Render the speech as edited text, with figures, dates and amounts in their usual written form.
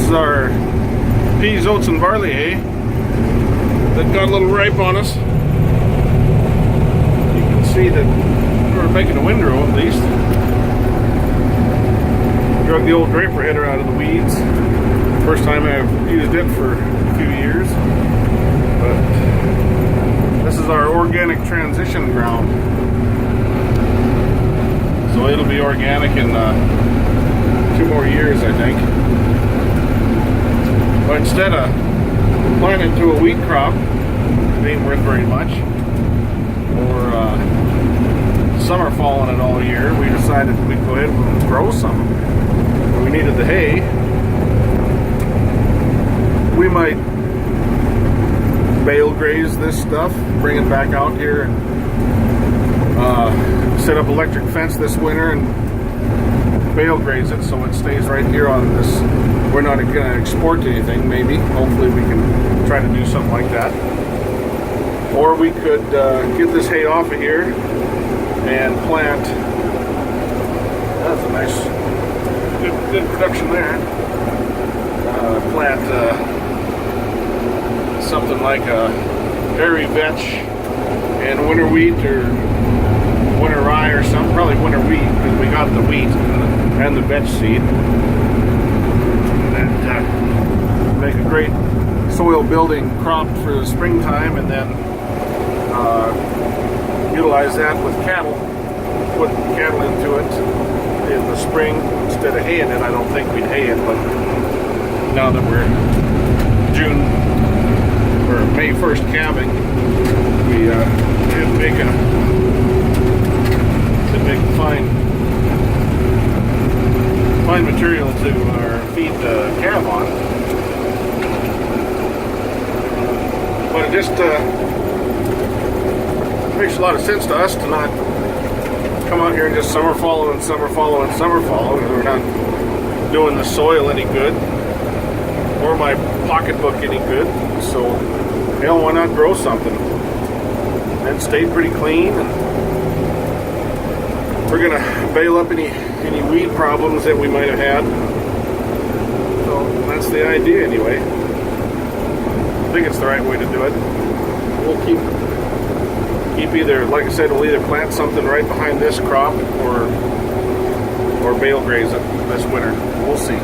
is our peas, oats, and barley hay that got a little ripe on us. You can see that we're making a windrow at least. Drug the old draper header out of the weeds. First time I've used it for a few years. But this is our organic transition ground. So it'll be organic in 2 more years, I think. But instead of planting to a wheat crop being worth very much, or summer falling it all year, we decided we'd go ahead and grow some. We needed the hay. We might bale graze this stuff, bring it back out here, and set up electric fence this winter and bale graze it so it stays right here on this. We're not going to export anything, maybe. Hopefully we can try to do something like that. Or we could get this hay off of here and plant. That's a nice, good production there. Plant something like a hairy vetch and winter wheat or winter rye or something. Probably winter wheat because we got the wheat and the vetch seed. That make a great soil building crop for the springtime, and then utilize that with cattle. Put cattle into it in the spring instead of haying it. I don't think we'd hay it, but now that we're June or May 1st calving, we did make fine material to feed the calf on. But it just makes a lot of sense to us to not come out here and just summer follow and summer follow and summer follow. We're not doing the soil any good or my pocketbook any good. So hell, why not grow something? And stay pretty clean. And we're gonna bale up any weed problems that we might have had. So that's the idea anyway. I think it's the right way to do it. We'll keep either, like I said, we'll either plant something right behind this crop or bale graze it this winter. We'll see.